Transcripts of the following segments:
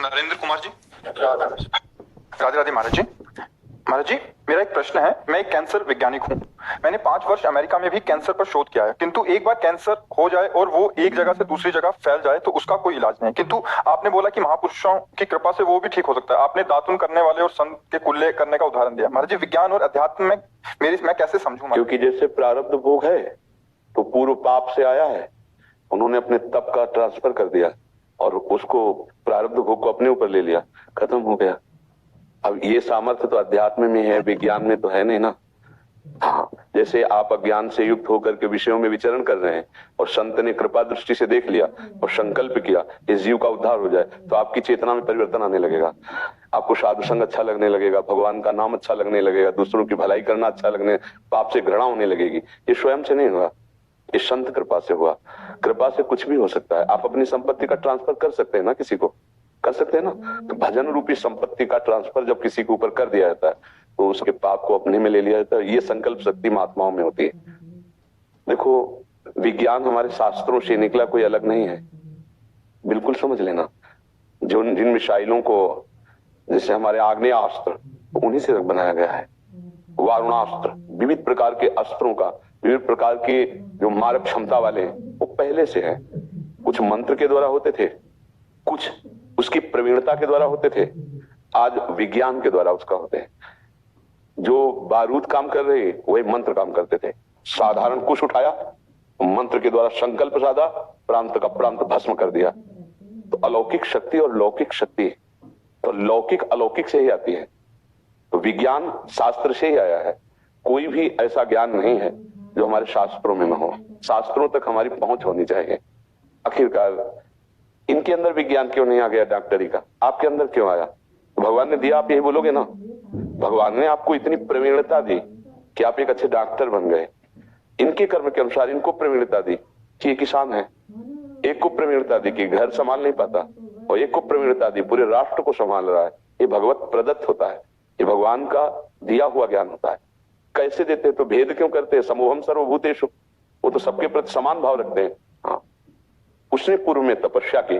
नरेंद्र कुमार जी। राधे राधे महाराज जी। महाराज जी, मेरा एक प्रश्न है। मैं एक कैंसर वैज्ञानिक हूँ। मैंने 5 वर्ष अमेरिका में भी कैंसर पर शोध किया है, किंतु एक बार कैंसर हो जाए और वो एक जगह से दूसरी जगह फैल जाए तो उसका कोई इलाज नहीं। किंतु आपने बोला कि महापुरुषों की कृपा से वो भी ठीक हो सकता है। आपने दातुन करने वाले और संत के कुल्ले करने का उदाहरण दिया। महाराज जी, विज्ञान और अध्यात्म में मैं कैसे समझूं? क्योंकि जैसे प्रारब्ध भोग है तो पूर्व पाप से आया है, उन्होंने अपने तप का ट्रांसफर कर दिया और उसको प्रारब्ध भोग को अपने ऊपर ले लिया, खत्म हो गया। अब ये सामर्थ्य तो अध्यात्म में है, विज्ञान में तो है नहीं ना। हाँ, जैसे आप अज्ञान से युक्त होकर के विषयों में विचरण कर रहे हैं और संत ने कृपा दृष्टि से देख लिया और संकल्प किया इस जीव का उद्धार हो जाए, तो आपकी चेतना में परिवर्तन आने लगेगा। आपको साधु संग अच्छा लगने लगेगा, भगवान का नाम अच्छा लगने लगेगा, दूसरों की भलाई करना अच्छा लगने, पाप से घृणा होने लगेगी। ये स्वयं से नहीं हुआ, इस संत कृपा से हुआ। कृपा से कुछ भी हो सकता है। आप अपनी संपत्ति का ट्रांसफर कर सकते हैं ना, किसी को कर सकते हैं ना। तो भजन रूपी संपत्ति का ट्रांसफर जब किसी के ऊपर कर दिया जाता है तो उसके पाप को अपने में ले लिया जाता है। ये संकल्प शक्ति महात्माओं में होती है। देखो, विज्ञान हमारे शास्त्रों से निकला कोई अलग नहीं है, बिल्कुल समझ लेना। जो जिन मिसाइलों को, जैसे हमारे आग्नेयास्त्र, उन्हीं से बनाया गया है। वारुणास्त्र, विविध प्रकार के अस्त्रों का, विविध प्रकार के जो मारक क्षमता वाले हैं, वो पहले से है। कुछ मंत्र के द्वारा होते थे, कुछ उसकी प्रवीणता के द्वारा होते थे, आज विज्ञान के द्वारा उसका होते हैं। जो बारूद काम कर रहे वही मंत्र काम करते थे। साधारण कुछ उठाया, मंत्र के द्वारा संकल्प साधा, प्रांत का प्रांत भस्म कर दिया। तो अलौकिक शक्ति और लौकिक शक्ति, तो लौकिक अलौकिक से ही आती है। तो विज्ञान शास्त्र से ही आया है। कोई भी ऐसा ज्ञान नहीं है जो हमारे शास्त्रों में न हो। शास्त्रों तक हमारी पहुंच होनी चाहिए। आखिरकार इनके अंदर विज्ञान क्यों नहीं आ गया डॉक्टरी का, आपके अंदर क्यों आया? तो भगवान ने दिया, आप यही बोलोगे ना। भगवान ने आपको इतनी प्रवीणता दी कि आप एक अच्छे डॉक्टर बन गए। इनके कर्म के अनुसार इनको प्रवीणता दी कि ये किसान है, एक को प्रवीणता दी कि घर संभाल नहीं पाता, और एक को प्रवीणता दी पूरे राष्ट्र को संभाल रहा है। ये भगवत प्रदत्त होता है, ये भगवान का दिया हुआ ज्ञान होता है। कैसे देते हैं? तो भेद क्यों करते हैं? समूहम सर्वभूतेषु, वो तो सबके प्रति समान भाव रखते हैं। हाँ, उसने पूर्व में तपस्या की,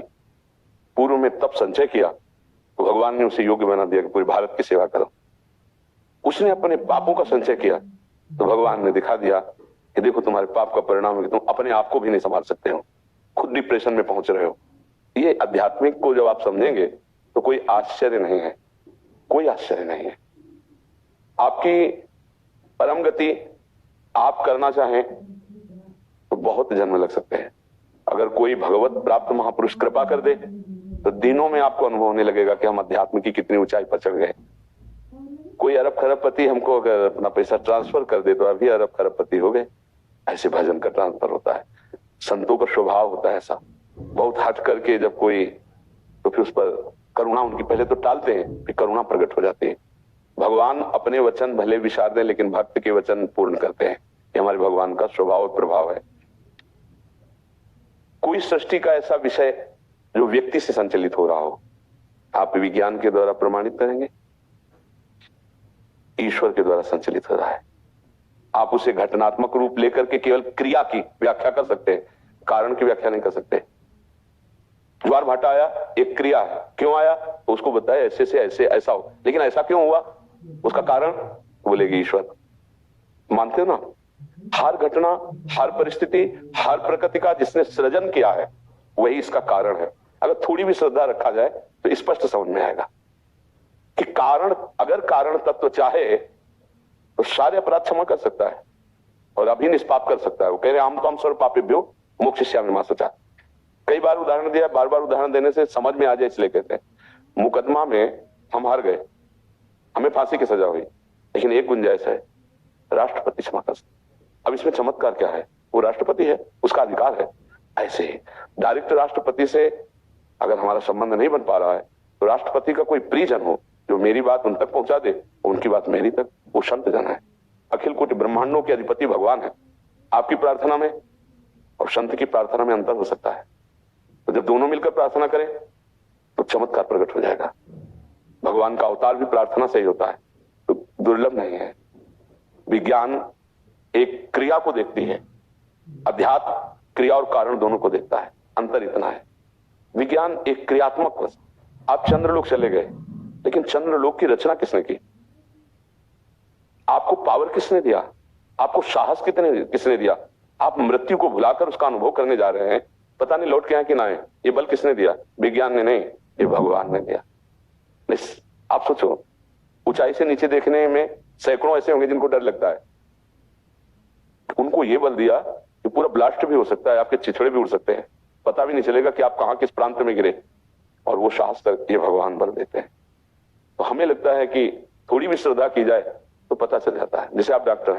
पूर्व में तप संचय किया, तो भगवान ने उसे योग्य बना दिया कि पूरे भारत की सेवा करो। उसने अपने पापों का संचय किया, तो भगवान ने दिखा दिया कि देखो तुम्हारे पाप का परिणाम है कि तुम अपने आप को भी नहीं संभाल सकते हो, खुद डिप्रेशन में पहुंच रहे हो। ये आध्यात्मिक को जब आप समझेंगे तो कोई आश्चर्य नहीं है, कोई आश्चर्य नहीं है। आपकी परम गति आप करना चाहें तो बहुत जन्म लग सकते हैं। अगर कोई भगवत प्राप्त महापुरुष कृपा कर दे तो दिनों में आपको अनुभव होने लगेगा कि हम अध्यात्म की कितनी ऊंचाई पर चढ़ गए। कोई अरब खरबपति हमको अगर अपना पैसा ट्रांसफर कर दे तो अभी अरब खरबपति हो गए। ऐसे भजन का ट्रांसफर होता है। संतों का स्वभाव होता है ऐसा, बहुत हट करके जब कोई, तो फिर उस पर करुणा उनकी पहले तो टालते हैं, फिर करुणा प्रकट हो जाती है। भगवान अपने वचन भले विशार दें लेकिन भक्त के वचन पूर्ण करते हैं। ये हमारे भगवान का स्वभाव और प्रभाव है। कोई सृष्टि का ऐसा विषय जो व्यक्ति से संचालित हो रहा हो, आप विज्ञान के द्वारा प्रमाणित करेंगे? ईश्वर के द्वारा संचालित हो रहा है। आप उसे घटनात्मक रूप लेकर के केवल क्रिया की व्याख्या कर सकते हैं, कारण की व्याख्या नहीं कर सकते। ज्वार भाटा आया, एक क्रिया है, क्यों आया तो उसको बताया ऐसे से ऐसे ऐसा हो, लेकिन ऐसा क्यों हुआ, उसका कारण बोलेगी ईश्वर। मानते हो ना? हर घटना, हर परिस्थिति, हर प्रकृति का जिसने सृजन किया है वही इसका कारण है। अगर थोड़ी भी श्रद्धा रखा जाए तो स्पष्ट समझ में आएगा कि कारण, अगर कारण तत्व चाहे तो सारे अपराध क्षमा कर सकता है और अभी निष्पाप कर सकता है। वो कह रहे हम तो हम सर्व पापेभ्यो मोक्षयिष्यामि मा शुचः। कई बार उदाहरण दिया, बार बार उदाहरण देने से समझ में आ जाए इसलिए कहते हैं। मुकदमा में हम हार गए, हमें फांसी की सजा हुई, लेकिन एक गुंजाइश है, राष्ट्रपति क्षमा कर सकते। अब इसमें चमत्कार क्या है? वो राष्ट्रपति है, उसका अधिकार है। ऐसे ही डायरेक्ट राष्ट्रपति से अगर हमारा संबंध नहीं बन पा रहा है तो राष्ट्रपति का कोई प्रियजन हो जो मेरी बात उन तक पहुंचा दे, उनकी बात मेरी तक, वो संत जन है। अखिल कोटि ब्रह्मांडों के अधिपति भगवान है। आपकी प्रार्थना में और संत की प्रार्थना में अंतर हो सकता है, तो जब दोनों मिलकर प्रार्थना करें तो चमत्कार प्रकट हो जाएगा। भगवान का अवतार भी प्रार्थना से ही होता है, तो दुर्लभ नहीं है। विज्ञान एक क्रिया को देखती है, अध्यात्म क्रिया और कारण दोनों को देखता है। अंतर इतना है, विज्ञान एक क्रियात्मक वस्तु, आप चंद्रलोक चले गए, लेकिन चंद्रलोक की रचना किसने की? आपको पावर किसने दिया? आपको साहस किसने दिया? आप मृत्यु को भुलाकर उसका अनुभव करने जा रहे हैं, पता नहीं लौट के आए कि ना आए। ये बल किसने दिया? विज्ञान ने नहीं, ये भगवान ने दिया। आप सोचो, ऊंचाई से नीचे देखने में सैकड़ों ऐसे होंगे जिनको डर लगता है, उनको ये बल दिया कि पूरा ब्लास्ट भी हो सकता है, आपके चिथड़े भी उड़ सकते हैं, पता भी नहीं चलेगा कि आप कहां किस प्रांत में गिरे, और वो साहस कर ये भगवान बल देते हैं। तो हमें लगता है कि थोड़ी भी श्रद्धा की जाए तो पता चल जाता है। जैसे आप डॉक्टर हैं,